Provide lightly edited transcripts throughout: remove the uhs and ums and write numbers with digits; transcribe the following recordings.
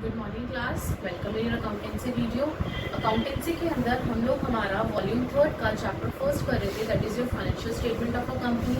Good morning class, welcome in accountancy video. Accountancy के अंदर हम लोग हमारा वॉल्यूम 3 का चैप्टर फर्स्ट कर रहे थे, that is your financial statement of a company.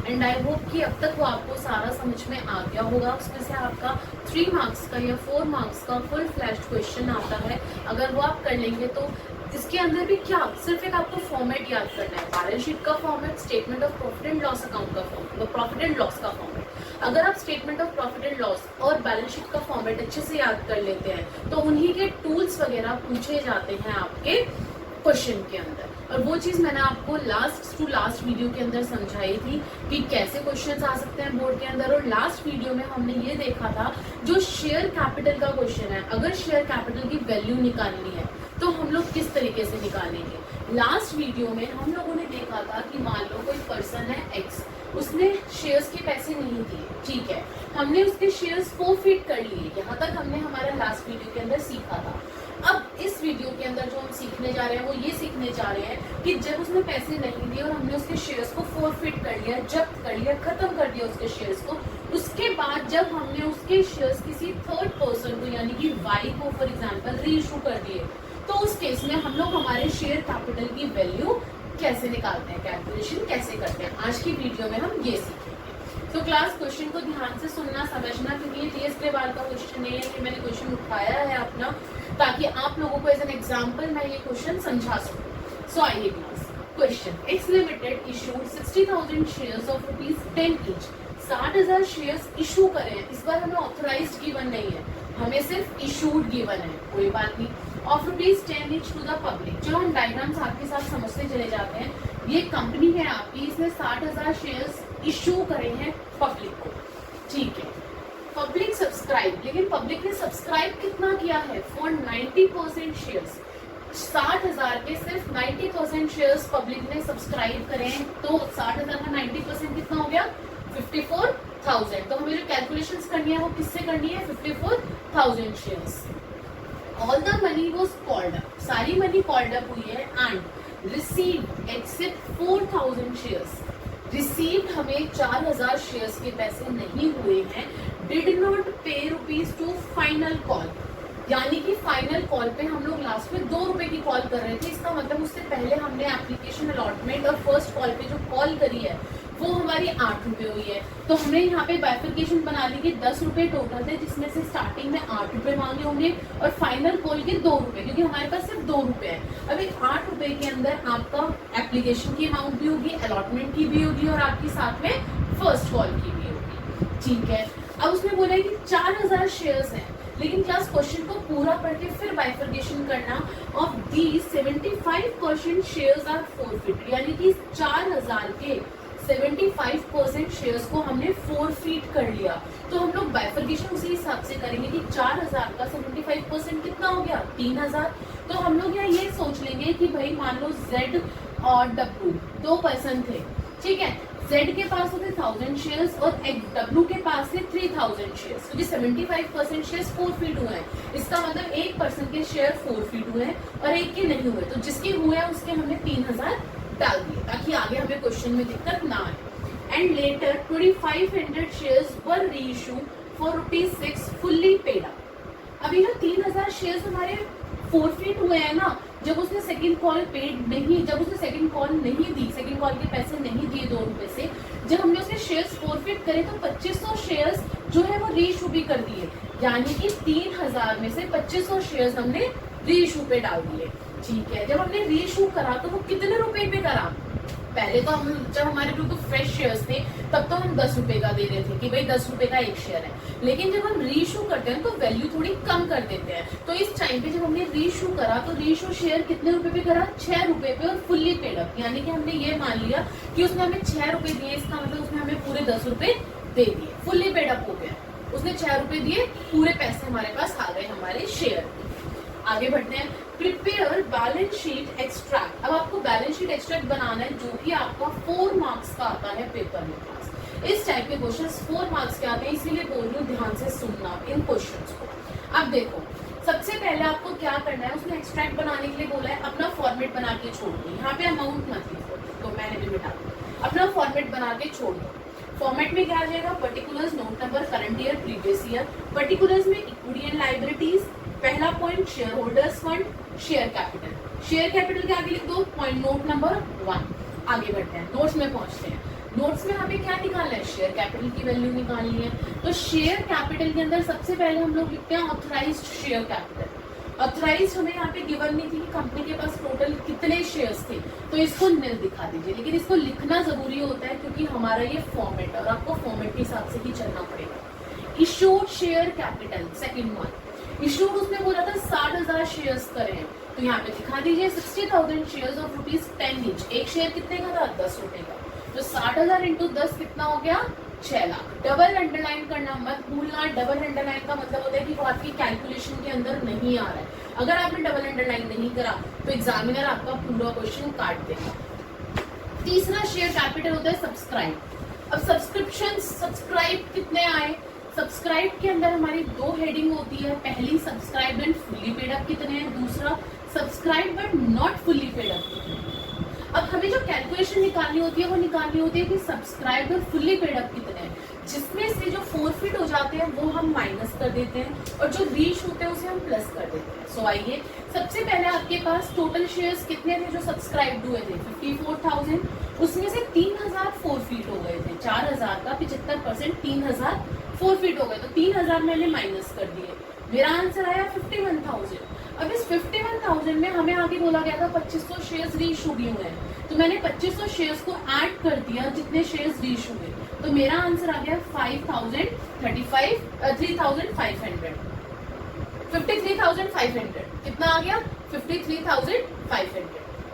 And I hope कि अब तक वो आपको सारा समझ में आ गया होगा। उसमें से आपका 3 मार्क्स का या 4 मार्क्स का फुल फ्लैश्ड क्वेश्चन आता है। अगर वो आप कर लेंगे तो इसके अंदर भी क्या सिर्फ एक आपको फॉर्मेट याद करना है, बैलेंस शीट का format, statement of profit and loss account का फॉर्मेट, प्रॉफिट एंड लॉस का फॉर्मेट। अगर आप statement of profit and loss और बैलेंस शीट का फॉर्मेट अच्छे से याद कर लेते हैं तो उन्हीं के टूल्स वगैरह पूछे जाते हैं आपके क्वेश्चन के अंदर। और वो चीज मैंने आपको लास्ट टू लास्ट वीडियो के अंदर समझाई थी कि कैसे क्वेश्चंस आ सकते हैं बोर्ड के अंदर। और लास्ट वीडियो में हमने ये देखा था जो शेयर कैपिटल का क्वेश्चन है, अगर शेयर कैपिटल की वैल्यू निकालनी है तो हम लोग किस तरीके से निकालेंगे। लास्ट वीडियो में हम लोगों ने देखा था कि मान लो कोई पर्सन है एक्स, उसने शेयर्स के पैसे नहीं दिए, ठीक है, हमने उसके शेयर्स फॉरफिट कर लिए। यहाँ तक हमने हमारा लास्ट वीडियो के अंदर सीखा था। अब इस वीडियो के अंदर जो हम सीखने जा रहे हैं वो ये सीखने जा रहे हैं कि जब उसने पैसे नहीं दिए और हमने उसके शेयर्स को फॉरफिट कर लिया, जब्त कर लिया, खत्म कर दिया उसके शेयर्स को, उसके बाद जब हमने उसके शेयर्स किसी थर्ड पर्सन को यानी कि वाई को फॉर एग्जाम्पल री इशू कर दिए, तो उस केस में हम लोग हमारे शेयर कैपिटल की वैल्यू कैसे निकालते हैं, कैलकुलेशन कैसे करते हैं, आज की वीडियो में हम ये सीखेंगे। तो क्लास क्वेश्चन को ध्यान से सुनना समझना, क्योंकि ये टीएस के बाद का क्वेश्चन नहीं है कि मैंने क्वेश्चन उठाया है अपना, ताकि आप लोगों को एज एन एग्जाम्पल मैं ये क्वेश्चन समझा सकूं। सो आइए class question, x limited issued 60,000 shares of ₹10 each. 60,000 shares issue करें हैं। इस बार हमें ऑथराइज्ड गिवन नहीं है, हमें सिर्फ इशूड गिवन है, कोई बात नहीं। Of ₹10 each to the public. चलो हम डायग्राम्स आपके साथ समझते चले जाते हैं। ये कंपनी है आपकी, इसने 60,000 शेयर्स इशू करे हैं पब्लिक को, ठीक है। पब्लिक सब्सक्राइब, लेकिन पब्लिक ने सब्सक्राइब कितना किया है, फॉर 90% शेयर्स। 60,000 के सिर्फ 90% शेयर्स पब्लिक ने सब्सक्राइब करे हैं, तो 60,000 का 90% कितना हो गया, 54,000। तो हमें जो कैलकुलेशंस करनी है वो किससे करनी है, 54,000 shares. All the money was called up, सारी मनी कॉल्ड अप हुई है, and received except 4,000 shares. Received हमें 4,000 शेयर्स के पैसे नहीं हुए हैं। Did not pay rupees to final call, यानी कि फाइनल कॉल पे हम लोग लास्ट में 2 रुपए की कॉल कर रहे थे। इसका मतलब उससे पहले हमने एप्लीकेशन अलॉटमेंट और फर्स्ट कॉल पे जो कॉल करी है वो हमारी 8 रुपए हुई है। तो हमने यहाँ पे बाइफिकेशन बना ली कि 10 रुपए टोटल थे, जिसमें से स्टार्टिंग में 8 रुपए मांगे होंगे और फाइनल कॉल के 2 रुपए, क्योंकि हमारे पास सिर्फ 2 रुपए है। अभी 8 रुपए के अंदर आपका एप्लीकेशन की अमाउंट भी होगी, अलॉटमेंट की भी होगी और आपकी साथ में फर्स्ट कॉल की भी होगी, ठीक है। अब उसने बोला कि 4,000 शेयर्स हैं, लेकिन क्लास क्वेश्चन को पूरा पढ़ के फिर बाइफर्केशन करना। Of the 75% shares are forfeit, यानी कि 4,000 के 75% शेयर्स को हमने फॉरफिट कर लिया। तो हम लोग बाइफर्केशन उसी हिसाब से करेंगे कि 4,000 का 75% कितना हो गया, 3,000। तो हम लोग यहाँ ये सोच लेंगे कि भाई मान लो Z और W 2 पर्सन थे, ठीक है। Z के पास होते 1,000 शेयर्स और W के पास थे 3,000 शेयर्स, क्योंकि 75% शेयर्स फॉरफिट हुए हैं। इसका मतलब एक पर्सन के शेयर फॉरफिट हुए हैं और एक के नहीं हुए, तो जिसके हुए हैं उसके हमने 3,000 डाल दिए ताकि आगे हमें क्वेश्चन में दिक्कत ना आए। And later 2,500 shares were reissue for ₹6 fully paid up. अभी ना 3,000 शेयर्स हमारे फॉरफिट हुए हैं ना, जब उसने सेकंड कॉल पेड नहीं, जब उसने सेकंड कॉल नहीं दी, सेकंड कॉल के पैसे नहीं दिए 2 रुपए से, जब हमने उसके शेयर्स फॉरफिट करे तो 2,500 शेयर्स जो है वो रीइश्यू भी कर दिए, यानी कि 3,000 में से 2,500 शेयर्स हमने रीइश्यू पे डाल दिए, ठीक है। जब हमने रीइश्यू करा तो वो कितने रुपए पे करा, पहले तो हम जब हमारे बिल्कुल फ्रेश शेयर्स थे तब तो हम 10 रुपए का दे रहे थे कि भाई 10 रुपए का एक शेयर है, लेकिन जब हम रीइश्यू करते हैं तो वैल्यू थोड़ी कम कर देते हैं। तो इस टाइम पे जब हमने रीइश्यू करा तो रीइश्यू शेयर कितने रुपए पे करा, 6 रुपए पे, और फुल्ली पेड अप, यानी कि हमने ये मान लिया कि उसने हमें 6 रुपए दिए, इसका मतलब उसने हमें पूरे 10 रुपए दे दिए, फुल्ली पेड अप हो गया। उसने 6 रुपए दिए, पूरे पैसे हमारे पास आ गए हमारे शेयर। आगे बढ़ते हैं, प्रिपेयर बैलेंस शीट एक्सट्रैक्ट। अब आपको बैलेंस शीट एक्सट्रैक्ट बनाना है, जो कि आपका 4 मार्क्स का आता है पेपर में। इस टाइप के क्वेश्चंस 4 मार्क्स के आते हैं, इसीलिए बोल रही हूँ ध्यान से सुनना इन क्वेश्चंस को। अब देखो, सबसे पहले आपको क्या करना है, उसने एक्सट्रैक्ट बनाने के लिए बोला है अपना फॉर्मेट बना के छोड़ दो। यहाँ पे अमाउंट मत लिखो, तो मैंने भी मिटा दिया, अपना फॉर्मेट बना के छोड़ दो। फॉर्मेट में क्या आ जाएगा, particulars, note number, current year, previous year. Particulars में इक्विटी एंड लायबिलिटीज, पहला point share holders fund, share capital. Share capital के आगे लिख दो पॉइंट नोट नंबर 1। आगे बढ़ते हैं, नोट्स में पहुंचते हैं। नोट्स में हमें क्या निकालना है, शेयर कैपिटल की वैल्यू निकालनी है। तो शेयर कैपिटल के अंदर सबसे पहले हम लोग लिखते हैं ऑथराइज्ड शेयर कैपिटल। ऑथराइज्ड हमें यहाँ पे गिवन नहीं थी कि कंपनी के पास टोटल कितने शेयर्स थे, तो इसको नील दिखा दीजिए, लेकिन इसको लिखना जरूरी होता है क्योंकि हमारा ये फॉर्मेट है और आपको फॉर्मेट के हिसाब से ही चलना पड़ेगा। Issued share capital, second one. Issued उसने बोला था 60,000 शेयर्स करें, तो यहाँ पे दिखा दीजिए 60,000 शेयर्स ऑफ ₹10 ईच। एक शेयर कितने का था, 10 रुपए का। तो 60,000 इंटू 10 कितना हो गया, 6 लाख। डबल अंडरलाइन करना मत भूलना। डबल अंडरलाइन का मतलब होता है कि वो आपकी कैलकुलेशन के अंदर नहीं आ रहा है। अगर आपने डबल अंडरलाइन नहीं करा तो एग्जामिनर आपका पूरा क्वेश्चन काट देगा। तीसरा शेयर कैपिटल होता है सब्सक्राइब। अब सब्सक्रिप्शन, सब्सक्राइब कितने आए, सब्सक्राइब के अंदर हमारी 2 हेडिंग होती है। पहली subscribe and fully paid up कितने हैं, दूसरा subscribe but not fully paid up कितने हैं। अब हमें जो कैलकुलेशन निकालनी होती है वो निकालनी होती है कि सब्सक्राइब और फुल्ली पेड अप कितने हैं, जिसमें से जो फोरफिट हो जाते हैं वो हम माइनस कर देते हैं और जो रीच होते हैं उसे हम प्लस कर देते हैं। सो आइए, सबसे पहले आपके पास टोटल शेयर्स कितने थे जो सब्सक्राइब हुए थे, 54,000। उसमें से 3,000 फोरफिट हो गए थे। 4,000 का 75%, 3,000 फोरफिट हो गए, तो 3,000 मैंने माइनस कर दिए। मेरा आंसर आया 51,000। अब इस 51,000 में हमें आगे बोला गया था 2500 शेयर्स रीइशू भी हुए हैं, तो मैंने 2500 शेयर्स को ऐड कर दिया जितने शेयर्स रीइशू हुए, तो मेरा आंसर आ गया 3,500। 53,500 कितना आ गया, 53,500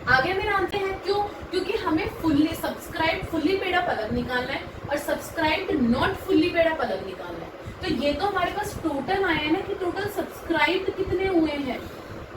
आ गया मेरा आंसर है। क्यों, क्योंकि हमें fully subscribe fully paid up अलग निकालना है और subscribe not fully paid up अलग निकालना है। तो ये तो हमारे पास टोटल आया है ना कि टोटल सब्सक्राइब कितने हुए हैं।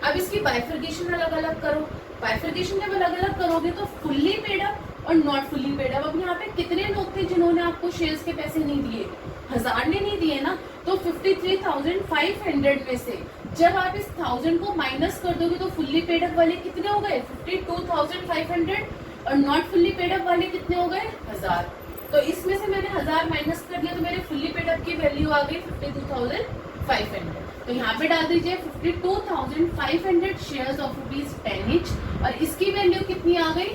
अब इसकी बाइफर्केशन अलग अलग करो। बाइफर्केशन जब अलग अलग करोगे तो फुल्ली पेड अप और नॉट फुल्ली पेड अप। अब यहाँ पे कितने लोग थे जिन्होंने आपको शेयर्स के पैसे नहीं दिए, 1000 ने नहीं दिए ना, तो 53,500 में से जब आप इस 1000 को माइनस कर दोगे तो फुल्ली पेड अप वाले कितने हो गए, 52,500, और नॉट फुल्ली पेड अप वाले कितने हो गए, 1000। तो इसमें से मैंने 1000 माइनस कर दिया तो मेरे फुल्ली पेड अप की वैल्यू आ गई 52,500। तो यहाँ पे डाल दीजिए 52,500 शेयर्स ऑफ ₹10 ईच, और इसकी वैल्यू कितनी आ गई,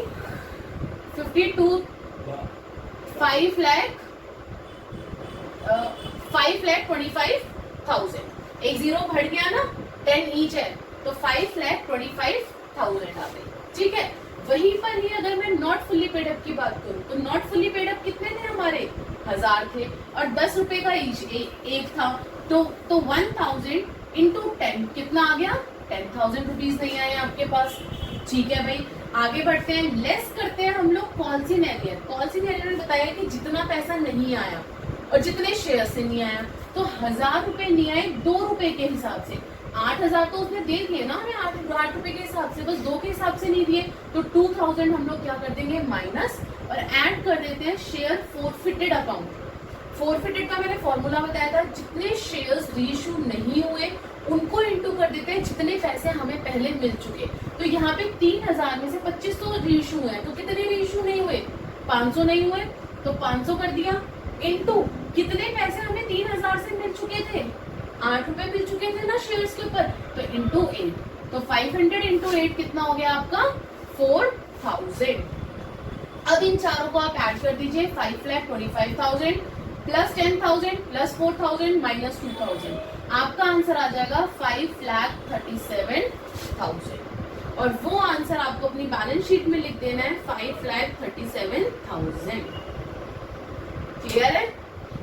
5,25,000। एक जीरो बढ़ गया ना, 10 ईच है तो 5,25,000 आ गई। ठीक है, वहीं पर ही अगर मैं नॉट फुल्ली पेड अप की बात करूं तो नॉट फुल्ली पेड अप कितने थे हमारे, 1000 थे और 10 रुपए का ईच एक था, तो 1000 इंटू 10 कितना आ गया, 10,000 रुपीज नहीं आए आपके पास। ठीक है भाई, आगे बढ़ते हैं, लेस करते हैं हम लोग कॉल्सिन एरियर। कॉल्सिन एरियर ने बताया कि जितना पैसा नहीं आया और जितने शेयर से नहीं आया, तो 1000 रुपए नहीं आए 2 रुपए के हिसाब से। 8,000 तो उसने दे दिए ना हमें 8 रुपए के हिसाब से, बस 2 के हिसाब से नहीं दिए, तो 2000 हम लोग क्या कर देंगे माइनस, और ऐड कर देते हैं शेयर फोरफिटेड अकाउंट। फोरफिटेड का मैंने फॉर्मूला बताया था, जितने शेयर्स रीइशू नहीं हुए उनको इंटू कर देते हैं जितने पैसे हमें पहले मिल चुके। तो यहाँ पे 3,000 में से 2500 रीइशू हुए, तो कितने रीइशू नहीं हुए, 500 नहीं हुए, तो 500 कर दिया, इंटू कितने पैसे हमें 3,000 से मिल चुके थे, 8 रुपए मिल चुके थे ना शेयर्स के ऊपर, तो इंटू 8, तो 500 इंटू 8 कितना हो गया आपका 4,000। अब इन चारों को आप ऐड कर दीजिए, 5,25,000 प्लस 10,000 प्लस 4,000 माइनस 2,000, आपका आंसर आ जाएगा 5,37,000, और वो आंसर आपको अपनी बैलेंस शीट में लिख देना है 5,37,000। क्लियर है?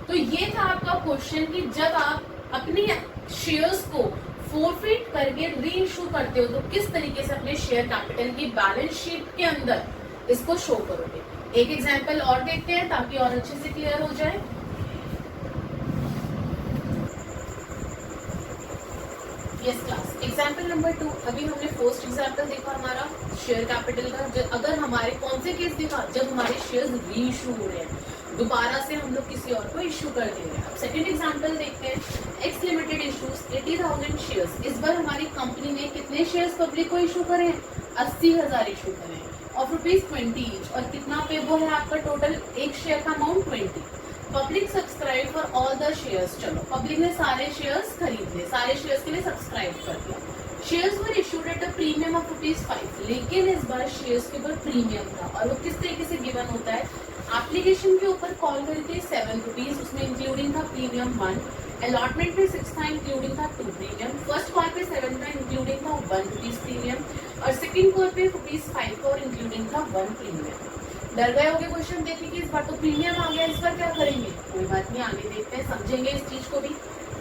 तो ये था आपका क्वेश्चन कि जब आप अपनी शेयर्स को फोरफिट करके री इशू करते हो तो किस तरीके से अपने शेयर कैपिटल की बैलेंस शीट के अंदर इसको शो करोगे। एक एग्जांपल और देखते हैं ताकि और अच्छे से क्लियर हो जाए। Yes class, example number 2। अभी हमने फर्स्ट एग्जाम्पल देखा हमारा शेयर कैपिटल का। अगर हमारे कौन से केस देखा, जब हमारे शेयर्स री इशू हो रहे हैं, दोबारा से हम लोग किसी और को इशू कर दे रहे हैं। अब सेकंड एग्जांपल देखते हैं, एक्स लिमिटेड इशूज 80,000 शेयर्स। इस बार हमारी कंपनी ने कितने शेयर्स पब्लिक को इशू करे हैं, 80,000 इशू करे हैं ऑफ ₹20 ईच, और कितना पे वो है आपका टोटल, एक शेयर का amount 20। Public subscribe for all the shares. चलो पब्लिक ने सारे शेयर्स खरीद लिए, सारे शेयर्स के लिए सब्सक्राइब कर दिया। Shares were issued at a premium of ₹5, लेकिन इस बार शेयर्स के ऊपर प्रीमियम था और वो किस तरीके से गिवन होता है, एप्लीकेशन के ऊपर कॉल करी थी ₹7, उसमें इंक्लूडिंग था प्रीमियम 1, अलॉटमेंट पे 6 था इंक्लूडिंग था 2 प्रीमियम, फर्स्ट कॉल पे 7 था इंक्लूडिंग था ₹1 प्रीमियम और सेकंड कॉल पे ₹5 का और इंक्लूडिंग था 1 प्रीमियम। डर गए होगे क्वेश्चन देखे कि इस बार तो प्रीमियम आ गया, इस बार क्या करेंगे, कोई बात नहीं, आगे देखते हैं, समझेंगे इस चीज को भी।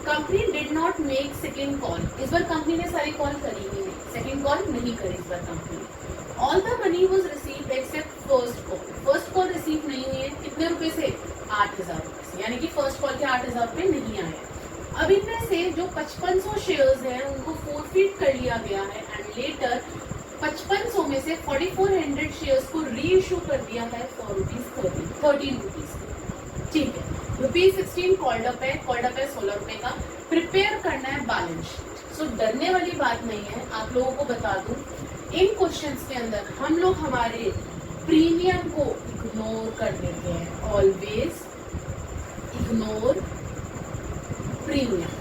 Company did not make second call, इस बार कंपनी ने सारी कॉल करी ही नहीं, सेकेंड कॉल नहीं करी इस बार company. All the money was received except first call, first call receive नहीं हुई है, कितने रुपए से, 8,000 रुपए से, यानी कि फर्स्ट कॉल के 8,000 रुपए नहीं आए। अब इनमें से जो 5500 शेयर्स हैं उनको फोरफीट कर लिया गया है एंड लेटर 5500 में से 4400 शेयर्स को री इशू कर दिया है फॉर ₹13। ठीक है, ₹16 कॉल्ड अप है ₹16 का, प्रिपेयर करना है बैलेंस शीट। सो डरने वाली बात नहीं है, आप लोगों को बता दूं, इन क्वेश्चंस के अंदर हम लोग हमारे प्रीमियम को इग्नोर कर देते हैं, ऑलवेज इग्नोर प्रीमियम।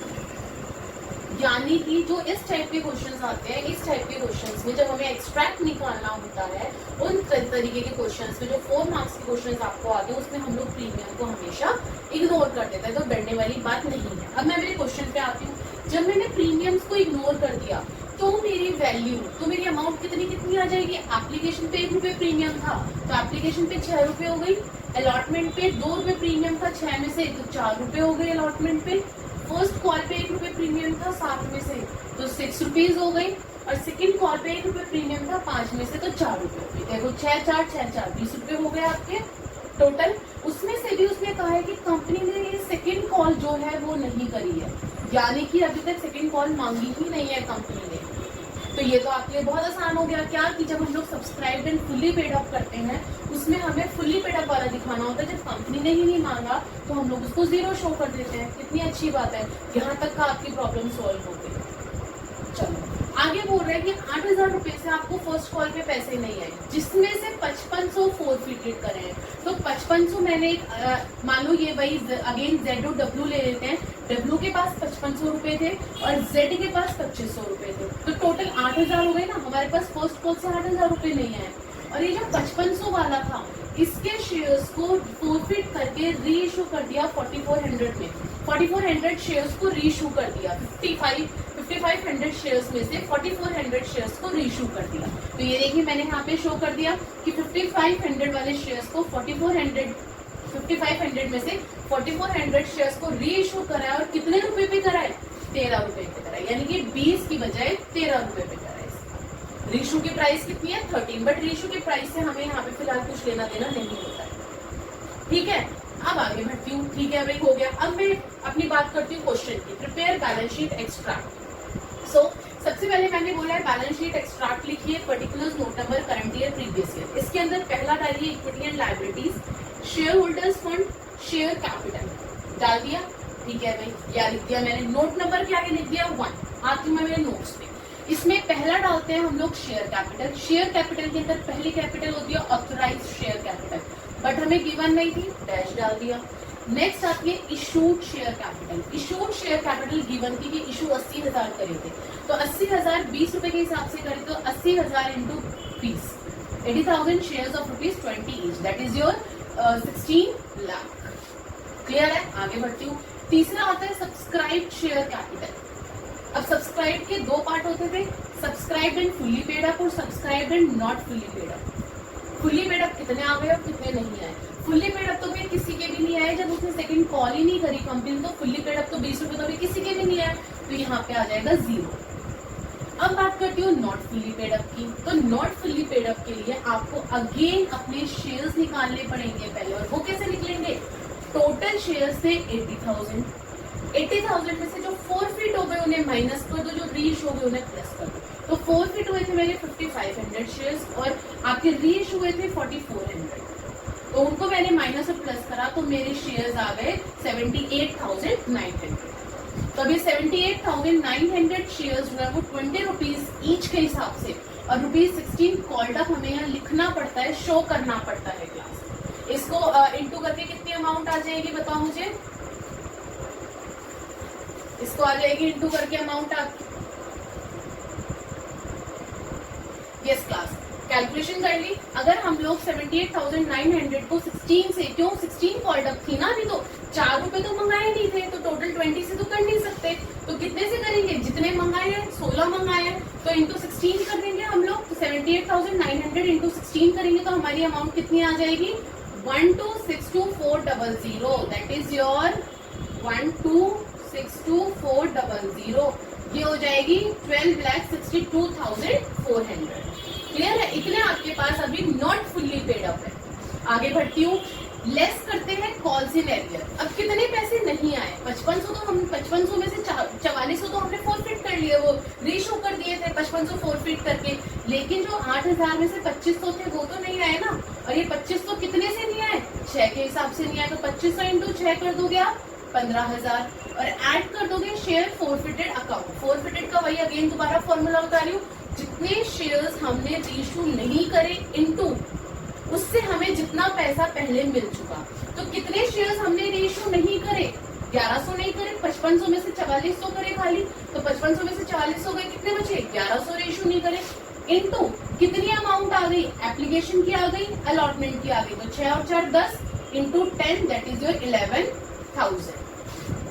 यानी कि जो इस टाइप के क्वेश्चंस आते हैं, इस टाइप के क्वेश्चंस में जब हमें एक्सट्रैक्ट निकालना होता है, उन तरीके के क्वेश्चंस में जो 4 मार्क्स के क्वेश्चंस आपको आते हैं उसमें हम लोग प्रीमियम को हमेशा इग्नोर कर देते हैं, तो डरने वाली बात नहीं है। अब मैं मेरे क्वेश्चन पे आती हूँ, जब मैंने प्रीमियम्स को इग्नोर कर दिया तो मेरी वैल्यू, तो मेरी अमाउंट कितनी आ जाएगी, एप्लीकेशन पे ₹1 प्रीमियम था तो एप्लीकेशन पे ₹6 हो गई, अलॉटमेंट पे ₹2 प्रीमियम था 6 में से तो ₹4 हो गई अलॉटमेंट पे, फर्स्ट कॉल पे ₹1 प्रीमियम था 7 में से तो ₹6 हो गई और सेकंड कॉल पे ₹1 प्रीमियम था 5 में से तो ₹4 हो गई। देखो 6 4 6 4 ₹20 हो गए आपके टोटल। उसमें से भी उसने कहा है कि कंपनी ने ये सेकंड कॉल जो है वो नहीं करी है, यानी कि अभी तक सेकंड कॉल मांगी ही नहीं है कंपनी ने। तो ये तो आपके लिए बहुत आसान हो गया, क्या कि जब हम लोग subscribe and fully paid up करते हैं उसमें हमें फुल्ली पेड अप वाला दिखाना होता है, जब कंपनी ने ही नहीं मांगा तो हम लोग उसको 0 शो कर देते हैं। कितनी अच्छी बात है, यहाँ तक का आपकी प्रॉब्लम सॉल्व हो गई। चलो आगे बोल रहे हैं कि 8,000 रुपए से आपको फर्स्ट कॉल पे पैसे नहीं आए, जिसमें से 5500 फोरफीटेड करे हैं। तो 5500 मैंने मान लो ये वही अगेन जेड और डब्ल्यू ले लेते हैं, डब्ल्यू के पास 5500 रुपए थे और जेड के पास 2500 रुपए थे, तो टोटल 8,000 हो गए ना। हमारे पास फर्स्ट कॉल से 8,000 रुपए नहीं आए और ये जो 5500 वाला था इसके शेयर्स को फोरफिट करके री इशू कर दिया 4400 में, 4400 शेयर्स को री इशू कर दिया, 5500 शेयर्स में से 4400 शेयर्स को री इशू कर दिया। तो ये देखिए मैंने यहाँ पे शो कर दिया कि 5500 वाले शेयर्स को 5500 में से 4400 शेयर्स को री इशू कराया और कितने रुपए पे कराए, 13 रुपए पे कराए, यानी कि 20 की बजाय 13 रुपए पे कराए। रीशू की प्राइस कितनी है 13, बट रीशू की प्राइस से हमें यहाँ पे फिलहाल कुछ लेना देना नहीं होता है। ठीक है, अब आगे बढ़ती हूँ। ठीक है भाई, हो गया। अब मैं अपनी बात करती हूँ क्वेश्चन की, प्रिपेयर बैलेंस शीट एक्सट्रैक्ट। सो सबसे पहले मैंने बोला है बैलेंस शीट एक्सट्रैक्ट लिखिए, particulars, note number, current year, previous year. इसके अंदर पहला डालिए equity and liabilities, share holders fund, share capital डाल दिया। ठीक है भाई, क्या लिख दिया मैंने, नोट नंबर के आगे लिख दिया 1। आती हूँ मैं मेरे नोट्स पे। इसमें पहला डालते हैं हम लोग शेयर कैपिटल। शेयर कैपिटल के अंदर पहली कैपिटल होती है ऑथराइज्ड शेयर कैपिटल, बट हमें गिवन नहीं थी, डैश डाल दिया। नेक्स्ट आती है issued share capital. Issued share capital given थी कि इशू 80,000 करे थे, तो 80,000 20 रुपए के हिसाब से करे तो 80,000 into 20, 80,000 shares of ₹20 each, that is your 16 lakh. Clear है, आगे बढ़ती हूँ। तीसरा आता है सब्सक्राइब्ड शेयर कैपिटल। अब सब्सक्राइब के 2 पार्ट होते थे, subscribe and fully paid up और subscribe and not fully paid up. Fully paid up कितने आ गए और कितने नहीं आए। फुल्ली पेड अप तो फिर किसी के भी नहीं आए, जब उसने सेकंड कॉल ही नहीं करी कंपनी, तो फुल्ली पेड अप तो 20 रुपए तो भी किसी के भी नहीं आए, तो यहाँ पे आ जाएगा 0। अब बात करती हूँ नॉट फुल्ली पेड अप की। तो नॉट फुल्ली पेड अप के लिए आपको अगेन अपने शेयर्स निकालने पड़ेंगे पहले, और वो कैसे निकलेंगे, टोटल शेयर्स थे 80,000, 80,000 में से जो फोरफिट हो गए उन्हें माइनस कर दो, जो रीइशू हो गए उन्हें प्लस कर दो। तो फोरफिट हुए थे मेरे 5500 शेयर्स और आपके रीइशू हुए थे 4400, तो उनको मैंने माइनस और प्लस करा तो मेरे शेयर्स आ गए 78,900। तो अभी 78,900 शेयर्स जो है वो 20 रुपीज ईच के हिसाब से, और ₹16 कॉल्ड अप हमें यहाँ लिखना पड़ता है, शो करना पड़ता है क्लास। इसको इंटू करके कितनी अमाउंट आ जाएगी बताओ मुझे, इसको आ जाएगी इंटू करके अमाउंट आ, यस क्लास कैलकुलेशन कर ली। अगर हम लोग 78,900 को 16 से, क्यों 16 कॉल्ड अप थी ना अभी, तो 4 रुपए तो मंगाए नहीं थे, तो टोटल 20 से तो कर नहीं सकते, तो कितने से करेंगे, जितने मंगाए हैं 16 मंगाए हैं तो इंटू 16 कर देंगे हम लोग। तो 78,900 इंटू 16 करेंगे तो हमारी अमाउंट कितनी आ जाएगी 1262,400, दैट इज योर 1262,400, ये हो जाएगी 12,62,400। क्लियर है, इतने आपके पास अभी नॉट फुल्ली पेड अप है। आगे बढ़ती हूँ, लेस करते हैं कॉल्स इन एरियर। अब कितने पैसे नहीं आए, 5500 तो हम 5500 में से 4400 तो हमने फोरफिट कर लिए, वो रीशो कर दिए थे 5500 फोरफिट करके, लेकिन जो 8000 में से 2500 थे वो तो नहीं आए ना। और ये 2500 कितने से नहीं आए, 6 के हिसाब से नहीं आए, तो 2500 इंटू 6 कर दोगे आप 15,000 और ऐड कर दोगे शेयर फोरफिटेड अकाउंट। फोरफिटेड का वही अगेन दोबारा फॉर्मूला बता रही हूँ, जितने शेयर्स हमने रीइश्यू नहीं करे इनटू उससे हमें जितना पैसा पहले मिल चुका। तो कितने शेयर्स हमने रीइश्यू नहीं करे, 1100 नहीं करे, 5500 में से 4400 करे खाली, तो 5500 में से 4400 गए, कितने बचे 1100 रीइश्यू नहीं करे, इनटू कितनी अमाउंट आ गई, एप्लीकेशन की आ गई, अलॉटमेंट की आ गई, तो 6 और 4 10 इंटू 10 दैट इज योर 11,000।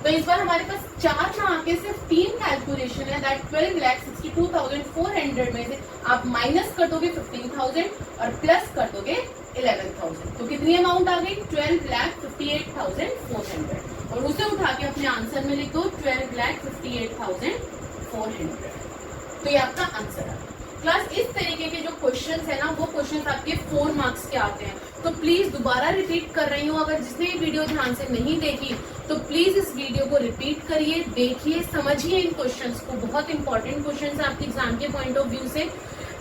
तो इस बार हमारे पास 4 ना आके सिर्फ 3 कैलकुलेशन है, दैट 12,62,400 में से आप माइनस कर दोगे 15,000 और प्लस कर दोगे 11,000, तो कितनी अमाउंट आ गई 12,58,400, और उसे उठा के अपने आंसर में लिख दो 12,58,400, तो ये आपका आंसर है। क्लास इस तरीके के जो क्वेश्चंस है ना, वो क्वेश्चंस आपके 4 मार्क्स के आते हैं। तो प्लीज दोबारा रिपीट कर रही हूँ, अगर जिसने ये वीडियो ध्यान से नहीं देखी तो प्लीज इस वीडियो को रिपीट करिए, देखिए, समझिए इन क्वेश्चंस को, बहुत इंपॉर्टेंट क्वेश्चंस है आपके एग्जाम के पॉइंट ऑफ व्यू से।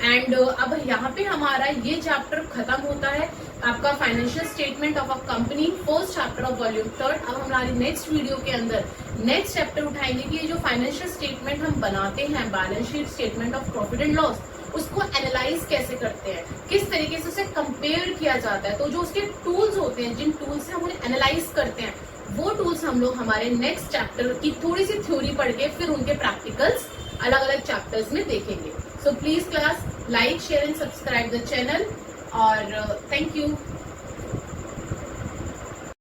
एंड अब यहाँ पे हमारा ये चैप्टर खत्म होता है, आपका financial statement of a company, first chapter of volume 3। अब हम हमारी नेक्स्ट वीडियो के अंदर नेक्स्ट चैप्टर उठाएंगे कि ये जो फाइनेंशियल स्टेटमेंट हम बनाते हैं, balance sheet, statement of profit and loss, उसको एनालाइज कैसे करते हैं, किस तरीके से उसे कंपेयर किया जाता है। तो जो उसके टूल्स होते हैं, जिन टूल्स से हम उन्हें एनालाइज करते हैं, वो टूल्स हम लोग हमारे नेक्स्ट चैप्टर की थोड़ी सी थ्योरी पढ़ के फिर उनके प्रैक्टिकल्स अलग अलग चैप्टर्स में देखेंगे। So please class like, share and subscribe the channel, और थैंक यू।